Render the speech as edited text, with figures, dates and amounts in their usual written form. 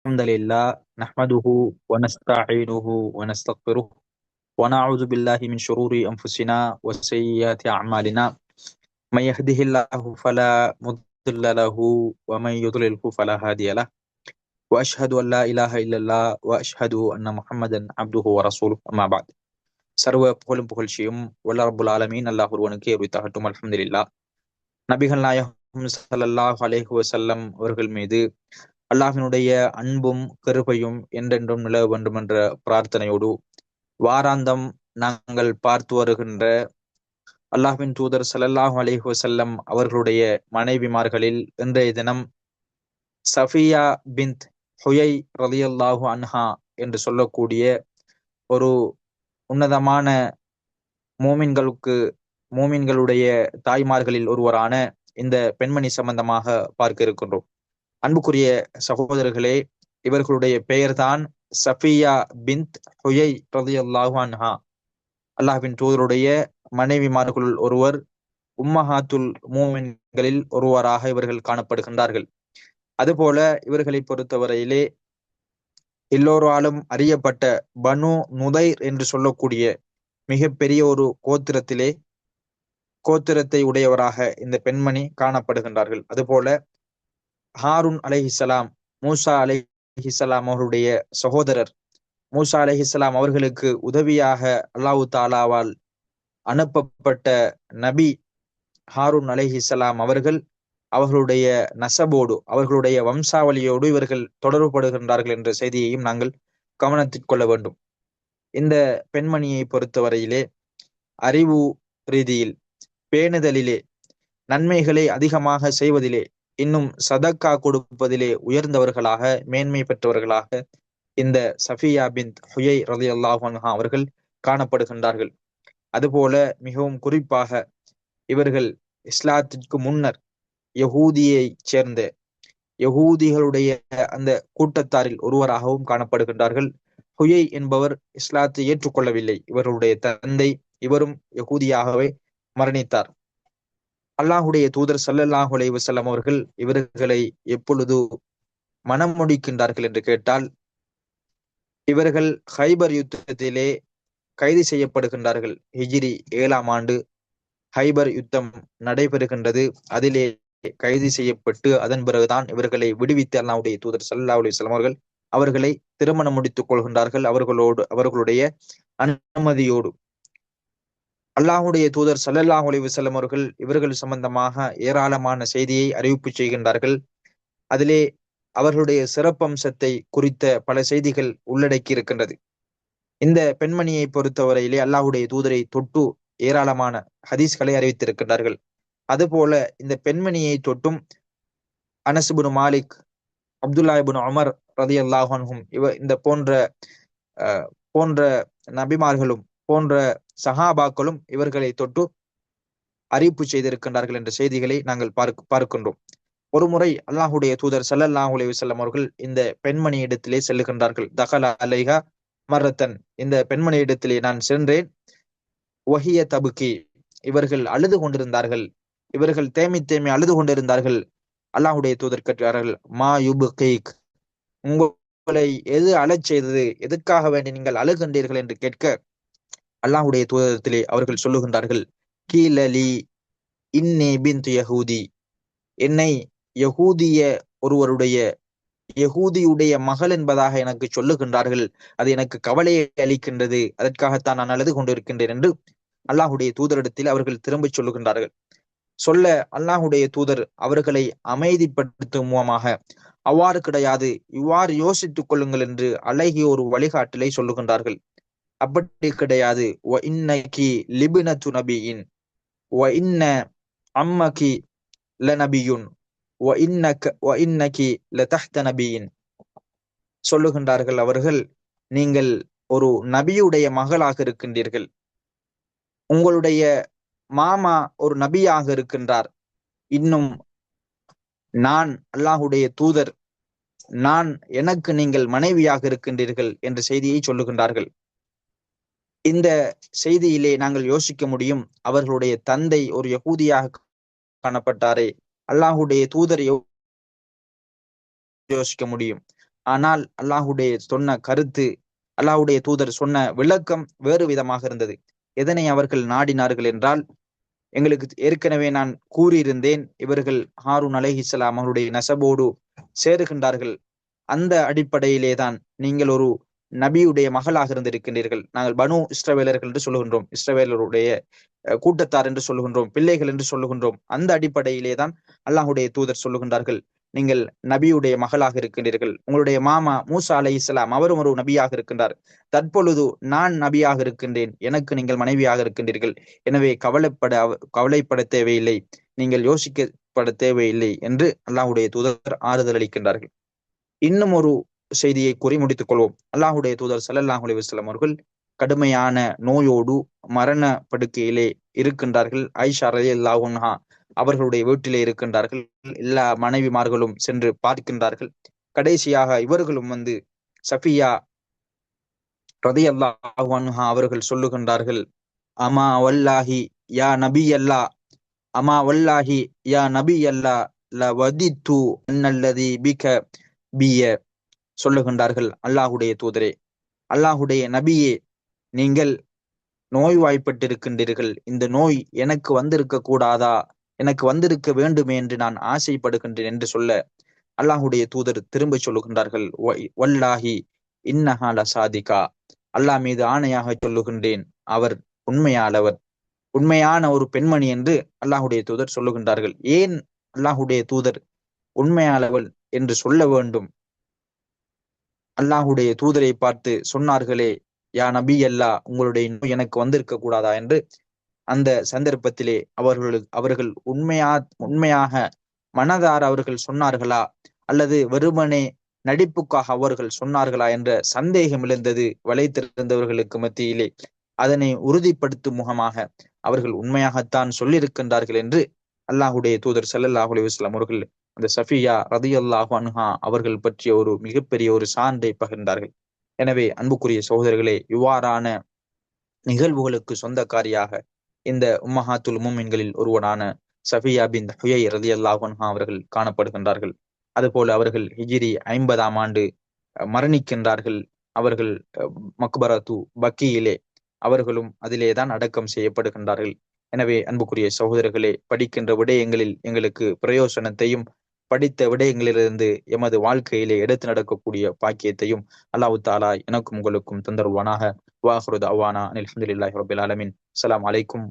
الحمد لله نحمده ونستعينه ونستغفره ونعوذ بالله من شرور أنفسنا وسيئات أعمالنا من يهده الله فلا مضل له ومن يضلله فلا هادي له وأشهد أن لا إله إلا الله وأشهد أن محمدا عبده ورسوله أما بعد சர்வ புகழும் புகழ்ச்சியும் வல்ல ரப்புல் ஆலமீன் அல்லாஹ் ஒருவனுக்கே உரித்தாகட்டும். அல்ஹம்துலில்லாஹ். நபிகள் நாயகம் ஸல்லல்லாஹு அலைஹி வஸல்லம் அவர்கள் மீது அல்லாஹினுடைய அன்பும் கிருபையும் என்றென்றும் நிலவ வேண்டும் என்ற பிரார்த்தனையோடு வாராந்தம் நாங்கள் பார்த்து வருகின்ற அல்லாஹ்வின் தூதர் ஸல்லல்லாஹு அலைஹி வஸல்லம் அவர்களுடைய மனைவிமார்களில் இன்றைய தினம் சஃபியா பின்த் ஹுயை ரலியல்லாஹு அன்ஹா என்று சொல்லக்கூடிய ஒரு உன்னதமான மூமின்களுடைய தாய்மார்களில் ஒருவரான இந்த பெண்மணி சம்பந்தமாக பார்க்க இருக்கின்றோம். அன்புக்குரிய சகோதரர்களே, இவர்களுடைய பெயர்தான் சஃபியா பின்த் ஹுயை ரலியல்லாஹு அன்ஹா. அல்லாஹ்வின் தூதருடைய மனைவிமார்களுள் ஒருவர், உம்மஹாத்துல் மூமின்களில் ஒருவராக இவர்கள் காணப்படுகின்றார்கள். அதுபோல இவர்களை பொறுத்தவரையிலே எல்லோராலும் அறியப்பட்ட பனு நுதைர் என்று சொல்லக்கூடிய மிகப்பெரிய ஒரு கோத்திரத்தை உடையவராக இந்த பெண்மணி காணப்படுகின்றார்கள். அதுபோல ஹாரூன் அலைஹிஸ்ஸலாம், மூசா அலைஹிஸ்ஸலாம் அவர்களுடைய சகோதரர், மூசா அலைஹிஸ்ஸலாம் அவர்களுக்கு உதவியாக அல்லாஹு தாலாவால் அனுப்பப்பட்ட நபி ஹாரூன் அலைஹிஸ்ஸலாம் அவர்களுடைய நசபோடு, அவர்களுடைய வம்சாவளியோடு இவர்கள் தொடர்புபடுகின்றார்கள் என்ற செய்தியையும் நாங்கள் கவனத்தில் கொள்ள வேண்டும். இந்த பெண்மணியை பொறுத்தவரையிலே அறிவு ரீதியில், பேணுதலிலே, நன்மைகளை அதிகமாக செய்வதிலே, இன்னும் சதக்கா கொடுப்பதிலே உயர்ந்தவர்களாக, மேன்மை பெற்றவர்களாக இந்த சஃபியா பின்த் ஹுயை ரலியல்லாஹு அன்ஹா அவர்கள் காணப்படுகின்றார்கள். அதுபோல மிகவும் குறிப்பாக இவர்கள் இஸ்லாத்திற்கு முன்னர் யகூதியை சேர்ந்த யகூதிகளுடைய அந்த கூட்டத்தாரில் ஒருவராகவும் காணப்படுகின்றார்கள். ஹுயை என்பவர் இஸ்லாத்தை ஏற்றுக்கொள்ளவில்லை. இவருடைய தந்தை இவரும் யகூதியாகவே மரணித்தார். அல்லாஹுடைய தூதர் ஸல்லல்லாஹு அலைஹி வஸல்லம் அவர்கள் இவர்களை எப்பொழுது மனம் முடிக்கின்றார்கள் என்று கேட்டால், இவர்கள் ஹைபர் யுத்தத்திலே கைது செய்யப்படுகின்றார்கள். ஹிஜ்ரி 7ஆம் ஆண்டு ஹைபர் யுத்தம் நடைபெறுகின்றது. அதிலே கைது செய்யப்பட்டு அதன் பிறகுதான் இவர்களை விடுவித்து அல்லாஹ்வுடைய தூதர் ஸல்லல்லாஹு அலைஹி வஸல்லம் அவர்களை திருமணம் முடித்துக் கொள்கின்றார்கள். அவர்களுடைய அனுமதியோடு. அல்லாஹுடைய தூதர் ஸல்லல்லாஹு அலைஹி வஸல்லம் அவர்கள் இவர்கள் சம்பந்தமாக ஏராளமான செய்தியை அறிவிப்பு செய்கின்றார்கள். அதிலே அவர்களுடைய சிறப்பம்சத்தை குறித்த பல செய்திகள் உள்ளடக்கி இருக்கின்றது. இந்த பெண்மணியை பொறுத்தவரையிலே அல்லாஹுடைய தூதரை தொட்டு ஏராளமான ஹதீஸ்களை அறிவித்திருக்கின்றார்கள். அதுபோல இந்த பெண்மணியை தொட்டும் அனஸ் இப்னு மாலிக், அப்துல்லா இப்னு உமர் ரலியல்லாஹு அன்ஹும் இந்த போன்ற நபிமார்களும் போன்ற சஹாபாக்களும் இவர்களை தொட்டு அறிவிப்பு செய்திருக்கின்றார்கள் என்ற செய்திகளை நாங்கள் பார்க்கின்றோம். ஒரு முறை அல்லாஹுடைய தூதர் ஸல்லல்லாஹு அலைஹி வஸல்லம் அவர்கள் இந்த பெண்மணி இடத்திலே செல்லுகின்றார்கள். தகல அலைஹா மர்ரத்தன், இந்த பெண்மணி இடத்திலே நான் சென்றேன். வஹிய தபுகி, இவர்கள் அழுது கொண்டிருந்தார்கள். இவர்கள் தேமி அழுது கொண்டிருந்தார்கள். அல்லாஹுடைய தூதர் கேட்டார்கள், மா யுபுகீக், உங்களை எது அழச் செய்தது, எதுக்காக வேண்டி நீங்கள் அழுகின்றீர்கள் என்று கேட்க, அல்லாஹுடைய தூதரத்திலே அவர்கள் சொல்லுகின்றார்கள், கீலலி இன்னி பின்து யஹூதி, என்னை யகூதியுடைய மகள் என்பதாக எனக்கு சொல்லுகின்றார்கள். அது எனக்கு கவலையை அளிக்கின்றது. அதற்காகத்தான் நான் அழுது கொண்டிருக்கின்றேன் என்று அல்லாஹுடைய தூதரிடத்தில் அவர்கள் திரும்பிச் சொல்லுகின்றார்கள். சொல்ல அல்லாஹுடைய தூதர் அவர்களை அமைதிப்படுத்தும் மூலமாக, அவ்வாறு கிடையாது, இவ்வாறு யோசித்துக் கொள்ளுங்கள் என்று அழகிய ஒரு வழிகாட்டலை சொல்லுகின்றார்கள். அப்படி கிடையாது. வ இன்னகி லிப்னத்து நபியின் வ இன்ன அம்மகி லநபியுன் வ இன்னகி லதஹ்த நபியின் சொல்லுகின்றார்கள் அவர்கள், நீங்கள் ஒரு நபியுடைய மகளாக இருக்கின்றீர்கள், உங்களுடைய மாமா ஒரு நபியாக இருக்கின்றார், இன்னும் நான் அல்லாஹுடைய தூதர், எனக்கு நீங்கள் மனைவியாக இருக்கின்றீர்கள் என்ற செய்தியை சொல்லுகின்றார்கள். இந்த செய்தியிலே நாங்கள் யோசிக்க முடியும், அவர்களுடைய தந்தை ஒரு யகூதியாக காணப்பட்டாரே, அல்லாஹுடைய தூதர் யோசிக்க முடியும். ஆனால் அல்லாஹுடைய சொன்ன கருத்து, அல்லாஹுடைய தூதர் சொன்ன விளக்கம் வேறு விதமாக இருந்தது. எதனை அவர்கள் நாடினார்கள் என்றால், எங்களுக்கு ஏற்கனவே நான் கூறியிருந்தேன், இவர்கள் ஹாரூன் அலைஹிஸ்ஸலாம் அவருடைய நசபோடு சேருகின்றார்கள். அந்த அடிப்படையிலே தான் நீங்கள் ஒரு நபியுடைய மகளாக இருந்திருக்கின்றீர்கள். நாங்கள் பனு இஸ்ரவேலர்கள் என்று சொல்லுகின்றோம், இஸ்ரவேலருடைய கூட்டத்தார் என்று சொல்லுகின்றோம், பிள்ளைகள் என்று சொல்லுகின்றோம். அந்த அடிப்படையிலே தான் அல்லாஹுடைய தூதர் சொல்லுகின்றார்கள், நீங்கள் நபியுடைய மகளாக இருக்கின்றீர்கள். உங்களுடைய மாமா மூசா அலைஹிஸ்ஸலாம் அவரும் ஒரு நபியாக இருக்கின்றார். தற்பொழுது நான் நபியாக இருக்கின்றேன், எனக்கு நீங்கள் மனைவியாக இருக்கின்றீர்கள். எனவே கவலைப்பட தேவையில்லை, நீங்கள் யோசிக்கப்பட தேவையில்லை என்று அல்லாஹுடைய தூதர் ஆறுதல் அளிக்கின்றார்கள். இன்னும் ஒரு செய்தியை கூறி முடித்துக் கொள்வோம். அல்லாஹுடைய தூதர் ஸல்லல்லாஹு அலைஹி வஸல்லம் அவர்கள் கடுமையான நோயோடு மரண படுக்கையிலே இருக்கின்றார்கள். ஆயிஷா ரலியல்லாஹு அன்ஹா அவர்களுடைய வீட்டிலே இருக்கின்றார்கள். எல்லா மனைவிமார்களும் சென்று பார்க்கின்றார்கள். கடைசியாக இவர்களும் வந்து சஃபியா ரலியல்லாஹு அன்ஹா அவர்கள் சொல்லுகின்றார்கள், அமா வல்லாஹி யா நபி அல்லா, அமா வல்லாஹி யா நபி அல்லா லவதித்து அன்னல்லதி பிக பிய. சொல்லுகின்றார்கள், அல்லாஹுடைய தூதரே, அல்லாஹுடைய நபியே, நீங்கள் நோய்வாய்ப்பட்டிருக்கின்றீர்கள். இந்த நோய் எனக்கு வந்திருக்க கூடாதா, எனக்கு வந்திருக்க வேண்டுமே என்று நான் ஆசைப்படுகின்றேன் என்று சொல்ல, அல்லாஹுடைய தூதர் திரும்ப சொல்லுகின்றார்கள், வல்லாஹி இன்னஹா லசாதிகா, அல்லாஹ் மீது ஆணையாக சொல்லுகின்றேன், அவர் உண்மையாளவர், உண்மையான ஒரு பெண்மணி என்று அல்லாஹுடைய தூதர் சொல்லுகின்றார்கள். ஏன் அல்லாஹுடைய தூதர் உண்மையாளவள் என்று சொல்ல வேண்டும்? அல்லாஹுடைய தூதரை பார்த்து சொன்னார்களே, யா நபி அல்லா, உங்களுடைய நோய் எனக்கு வந்திருக்க கூடாதா என்று. அந்த சந்தர்ப்பத்திலே அவர்கள் உண்மையாக மனதார அவர்கள் சொன்னார்களா, அல்லது வெறுமனே நடிப்புக்காக அவர்கள் சொன்னார்களா என்ற சந்தேகம் எழுந்தது வலைத்திருந்தவர்களுக்கு மத்தியிலே. அதனை உறுதிப்படுத்தும் முகமாக அவர்கள் உண்மையாகத்தான் சொல்லியிருக்கின்றார்கள் என்று அல்லாஹுடைய தூதர் ஸல்லல்லாஹு அலைஹி வஸல்லம் அவர்கள் அந்த சஃபியா ரலியல்லாஹு அன்ஹா அவர்கள் பற்றிய ஒரு மிகப்பெரிய ஒரு சான்றை பகிர்ந்தார்கள். எனவே அன்புக்குரிய சகோதரர்களே, இவ்வாறான நிகழ்வுகளுக்கு சொந்தக்காரியாக இந்த உம்மஹாத்துல் மூமின்களில் ஒருவனான சஃபியா பின் ஹுயை ரலியல்லாஹு அன்ஹா அவர்கள் காணப்படுகின்றார்கள். அதுபோல அவர்கள் ஹிஜ்ரி 50ஆம் ஆண்டு மரணிக்கின்றார்கள். அவர்கள் மக்பரத்து பக்கியிலே அவர்களும் அதிலேதான் அடக்கம் செய்யப்படுகின்றார்கள். எனவே அன்புக்குரிய சகோதரர்களே, படிக்கின்ற விடயங்களில் எங்களுக்கு பிரயோசனத்தையும், படித்த விடயங்களிலிருந்து எமது வாழ்க்கையிலே எடுத்து நடக்கக்கூடிய பாக்கியத்தையும் அல்லாஹ் தஆலா எனக்கும் உங்களுக்கும் தந்தருவானாக. வாஹிரு தஅவானா அல்ஹம்துலில்லாஹி ரப்பில் ஆலமீன். அஸ்ஸலாமு அலைக்கும்.